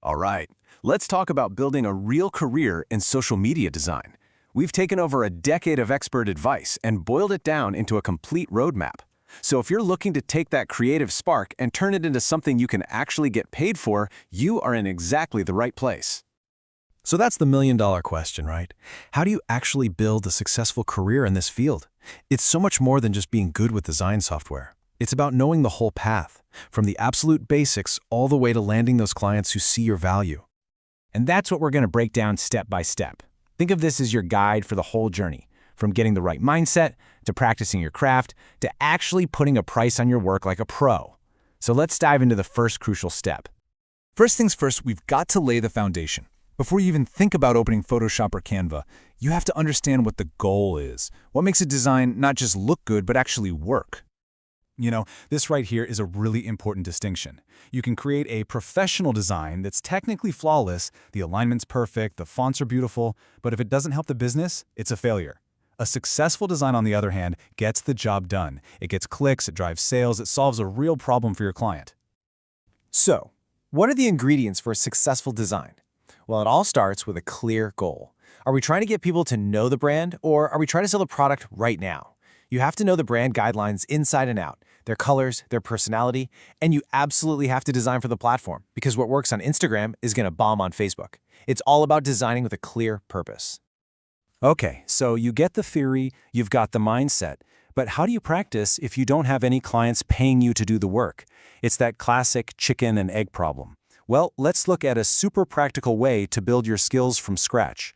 All right, let's talk about building a real career in social media design. We've taken over a decade of expert advice and boiled it down into a complete roadmap. So if you're looking to take that creative spark and turn it into something you can actually get paid for, you are in exactly the right place. So that's the million-dollar question, right? How do you actually build a successful career in this field? It's so much more than just being good with design software. It's about knowing the whole path, from the absolute basics all the way to landing those clients who see your value. And that's what we're going to break down step by step. Think of this as your guide for the whole journey, from getting the right mindset, to practicing your craft, to actually putting a price on your work like a pro. So let's dive into the first crucial step. First things first, we've got to lay the foundation. Before you even think about opening Photoshop or Canva, you have to understand what the goal is. What makes a design not just look good, but actually work? This right here is a really important distinction. You can create a professional design that's technically flawless, the alignment's perfect, the fonts are beautiful, but if it doesn't help the business, it's a failure. A successful design, on the other hand, gets the job done. It gets clicks, it drives sales, it solves a real problem for your client. So, what are the ingredients for a successful design? Well, it all starts with a clear goal. Are we trying to get people to know the brand, or are we trying to sell the product right now? You have to know the brand guidelines inside and out, their colors, their personality, and you absolutely have to design for the platform, because what works on Instagram is going to bomb on Facebook. It's all about designing with a clear purpose. Okay, so you get the theory, you've got the mindset, but how do you practice if you don't have any clients paying you to do the work? It's that classic chicken and egg problem. Well, let's look at a super practical way to build your skills from scratch.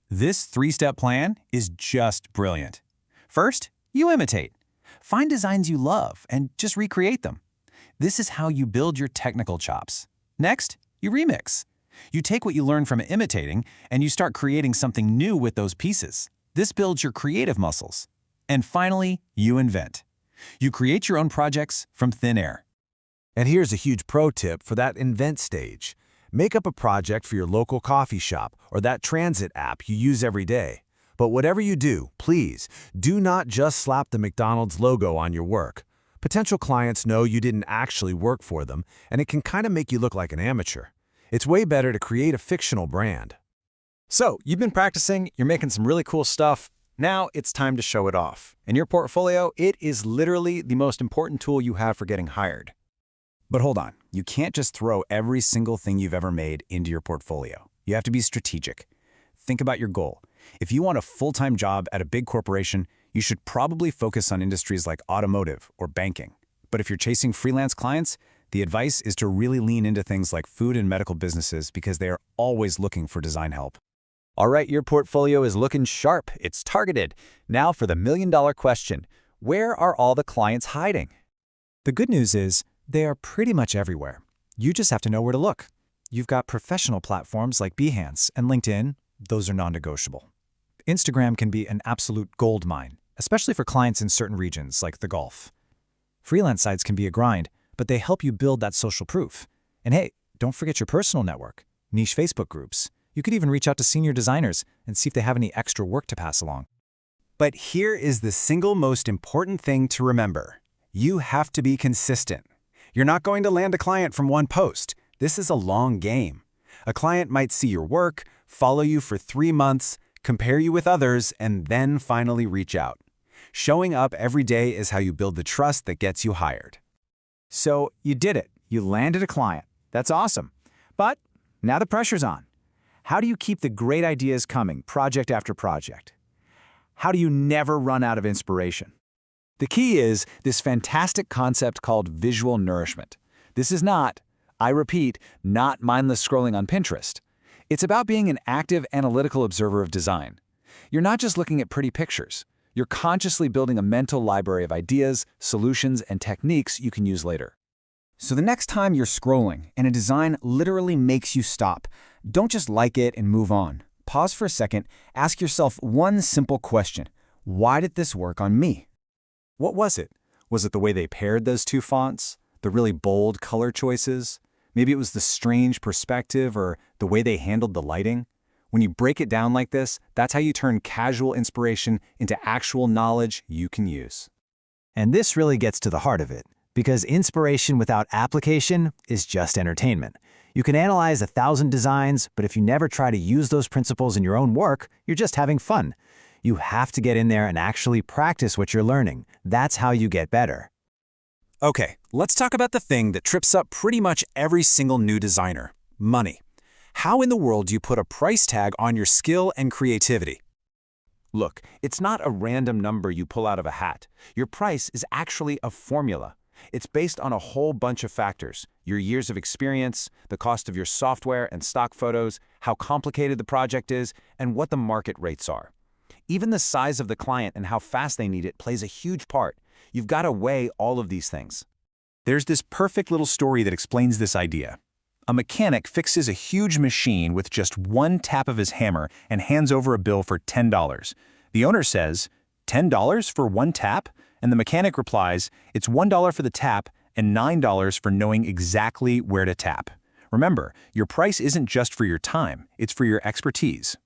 This three-step plan is just brilliant. First, you imitate. Find designs you love and just recreate them. This is how you build your technical chops. Next, you remix. You take what you learn from imitating and you start creating something new with those pieces. This builds your creative muscles. And finally, you invent. You create your own projects from thin air. And here's a huge pro tip for that invent stage. Make up a project for your local coffee shop or that transit app you use every day. But whatever you do, please, do not just slap the McDonald's logo on your work. Potential clients know you didn't actually work for them, and it can kind of make you look like an amateur. It's way better to create a fictional brand. So, you've been practicing, you're making some really cool stuff. Now it's time to show it off. In your portfolio, it is literally the most important tool you have for getting hired. But hold on, you can't just throw every single thing you've ever made into your portfolio. You have to be strategic. Think about your goal. If you want a full-time job at a big corporation, you should probably focus on industries like automotive or banking. But if you're chasing freelance clients, the advice is to really lean into things like food and medical businesses because they are always looking for design help. All right, your portfolio is looking sharp. It's targeted. Now for the million-dollar question. Where are all the clients hiding? The good news is they are pretty much everywhere. You just have to know where to look. You've got professional platforms like Behance and LinkedIn. Those are non-negotiable. Instagram can be an absolute gold mine, especially for clients in certain regions like the Gulf. Freelance sites can be a grind, but they help you build that social proof. And hey, don't forget your personal network, niche Facebook groups. You could even reach out to senior designers and see if they have any extra work to pass along. But here is the single most important thing to remember. You have to be consistent. You're not going to land a client from one post. This is a long game. A client might see your work, follow you for 3 months, compare you with others, and then finally reach out. Showing up every day is how you build the trust that gets you hired. So you did it. You landed a client. That's awesome. But now the pressure's on. How do you keep the great ideas coming, project after project? How do you never run out of inspiration? The key is this fantastic concept called visual nourishment. This is not, I repeat, not mindless scrolling on Pinterest. It's about being an active, analytical observer of design. You're not just looking at pretty pictures. You're consciously building a mental library of ideas, solutions, and techniques you can use later. So the next time you're scrolling and a design literally makes you stop, don't just like it and move on. Pause for a second, ask yourself one simple question. Why did this work on me? What was it? Was it the way they paired those two fonts? The really bold color choices? Maybe it was the strange perspective or the way they handled the lighting? When you break it down like this, that's how you turn casual inspiration into actual knowledge you can use. And this really gets to the heart of it, because inspiration without application is just entertainment. You can analyze 1,000 designs, but if you never try to use those principles in your own work, you're just having fun. You have to get in there and actually practice what you're learning. That's how you get better. Okay, let's talk about the thing that trips up pretty much every single new designer: money. How in the world do you put a price tag on your skill and creativity? Look, it's not a random number you pull out of a hat. Your price is actually a formula. It's based on a whole bunch of factors: your years of experience, the cost of your software and stock photos, how complicated the project is, and what the market rates are. Even the size of the client and how fast they need it plays a huge part. You've got to weigh all of these things. There's this perfect little story that explains this idea. A mechanic fixes a huge machine with just one tap of his hammer and hands over a bill for $10. The owner says, "$10 for one tap?" And the mechanic replies, "It's $1 for the tap and $9 for knowing exactly where to tap." Remember, your price isn't just for your time, it's for your expertise.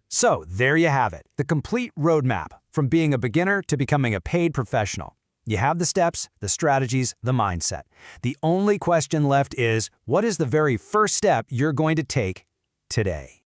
So there you have it, the complete roadmap from being a beginner to becoming a paid professional. You have the steps, the strategies, the mindset. The only question left is, what is the very first step you're going to take today?